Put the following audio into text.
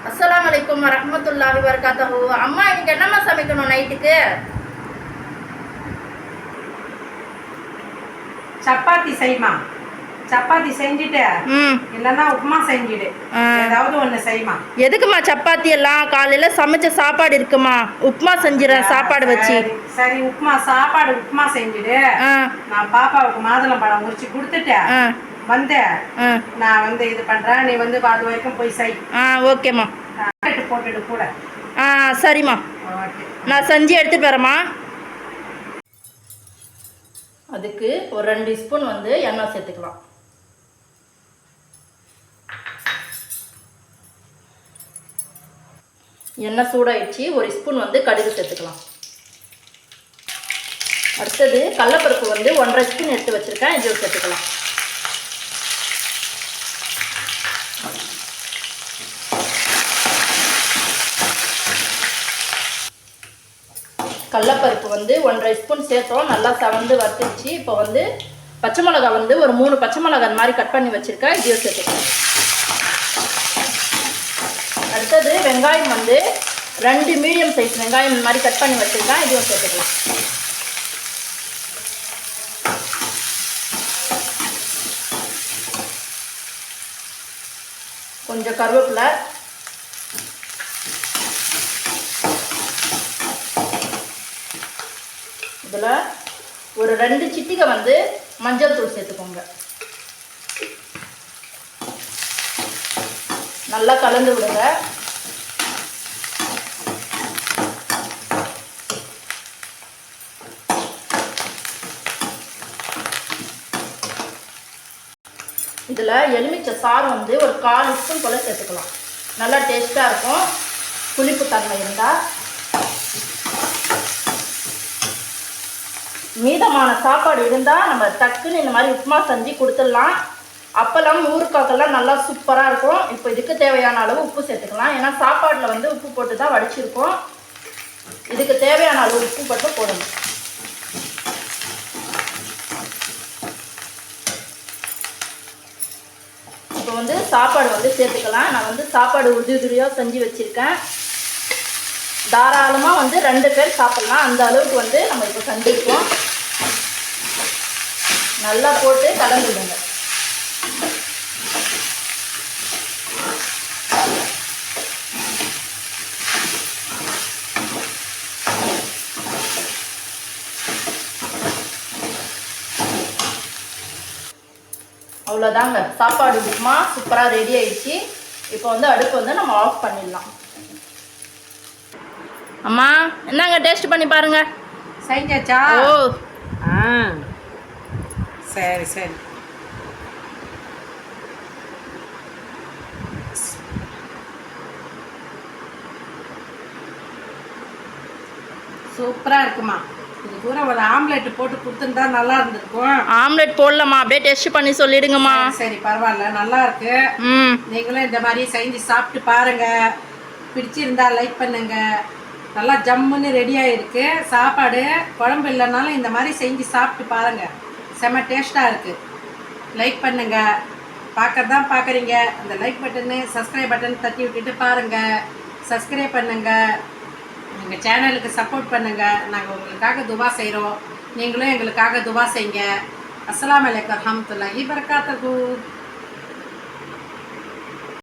அஸ்ஸலாமு அலைக்கும் வரஹ்மத்துல்லாஹி வபரகாத்துஹு. அம்மா இன்னைக்கு என்னம்மா சமைக்கணும் நைட்டுக்கு? சப்பாத்தி செய்மா. சப்பாத்தி செஞ்சுட்டு இல்லைன்னா உப்புமா செஞ்சுடு. ஏதாவது ஒன்று செய்மா. எதுக்குமா சப்பாத்தி எல்லாம்? காலையில சமைச்ச சாப்பாடு இருக்குமா, உப்புமா செஞ்சிடறேன் சாப்பாடு வச்சு. சரி உப்புமா செஞ்சுடு. நான் பாப்பாவுக்கு மாதுளம்பழம் உரிச்சு கொடுத்துட்டேன் நான் இது பண்றேன். நீ அது வரைக்கும் போய் செய். ஓகேம்மா. போட்டுட்டு கூட. சரிம்மா, நான் செஞ்சு எடுத்துட்டு வரேம்மா. அதுக்கு ஒரு 2 ஸ்பூன் எண்ணெய் சேர்த்துக்கலாம். எண்ணெய் சூடாயிடுச்சு. 1 ஸ்பூன் கடுகு சேர்த்துக்கலாம். அடுத்தது கடலைப்பருப்பு 1.5 ஸ்பூன் எடுத்து வச்சிருக்கேன், இது சேர்த்துக்கலாம். கடலைப்பருப்பு 1.5 ஸ்பூன் சேர்த்தோம், நல்லா செவந்து வறுத்துச்சு. இப்போ பச்சை மிளகா ஒரு 3 பச்சை மிளகா அந்த மாதிரி கட் பண்ணி வச்சுருக்கேன், இதையும் சேர்த்துக்கலாம். அடுத்தது வெங்காயம் 2 மீடியம் சைஸ் வெங்காயம் இந்த மாதிரி கட் பண்ணி வச்சுருக்கேன், இதையும் சேர்த்துக்கலாம். கொஞ்சம் கருவேப்பிலை, இதில் ஒரு 2 சிட்டிகை மஞ்சள் தூள் சேர்த்துக்கோங்க. நல்லா கலந்து விடுங்க. இதில் எலுமிச்சை சாறு ஒரு 1/4 ஸ்பூன் போல் சேர்த்துக்கலாம். நல்லா டேஸ்ட்டாக இருக்கும், புளிப்பு தன்மை இருந்தால். மீதமான சாப்பாடு இருந்தால் நம்ம டக்குன்னு இந்த மாதிரி உப்புமா செஞ்சு கொடுத்துடலாம். அப்பெல்லாம் ஊறுக்காக்கெல்லாம் நல்லா சூப்பராக இருக்கும். இப்போ இதுக்கு தேவையான அளவு உப்பு சேர்த்துக்கலாம். ஏன்னா சாப்பாட்டில் உப்பு போட்டு தான் வடிச்சிருக்கோம். இதுக்கு தேவையான அளவு உப்பு போட்டு போடணும். இப்போ சாப்பாடு சேர்த்துக்கலாம். நான் சாப்பாடு உதிரியாக செஞ்சு வச்சுருக்கேன். தாராளமாக 2 பேர் சாப்பிட்லாம், அந்த அளவுக்கு நம்ம இப்போ செஞ்சுருக்கோம். நல்லா போட்டு கலந்துடுங்க. அவ்வளோதாங்க, சாப்பாடு உப்புமா சூப்பராக ரெடி ஆயிடுச்சு. இப்போ அடுப்பு நம்ம ஆஃப் பண்ணிடலாம். அம்மா என்னங்க, டேஸ்ட் பண்ணி பாருங்க. செஞ்சாச்சா? ஓ சரி சரி. சூப்பராக இருக்குமா. இது கூட ஒரு ஆம்லெட் போட்டு கொடுத்துருந்தா நல்லா இருந்திருக்கும். ஆம்லெட் போடலாமா, அப்படியே டேஸ்ட் பண்ணி சொல்லிடுங்கம்மா. சரி பரவாயில்ல, நல்லா இருக்கு. நீங்களும் இந்த மாதிரி செஞ்சு சாப்பிட்டு பாருங்க. பிடிச்சிருந்தா லைக் பண்ணுங்க. நல்லா ஜம்முன்னு ரெடியாக இருக்குது சாப்பாடு. குழம்பு இல்லைனாலும் இந்த மாதிரி செஞ்சு சாப்பிட்டு பாருங்கள், செம்ம டேஸ்ட்டாக இருக்குது. லைக் பண்ணுங்கள். பார்க்கறதான் பார்க்குறீங்க, அந்த லைக் பட்டனு சப்ஸ்கிரைப் பட்டன் தட்டி விட்டுட்டு பாருங்கள். சப்ஸ்கிரைப் பண்ணுங்கள், எங்கள் சேனலுக்கு சப்போர்ட் பண்ணுங்கள். நாங்கள் உங்களுக்காக துவா செய்கிறோம், நீங்களும் எங்களுக்காக துவா செய்யுங்க. அஸ்ஸலாமு அலைக்கும் வரஹ்மத்துல்லாஹி வபரகாத்துஹு.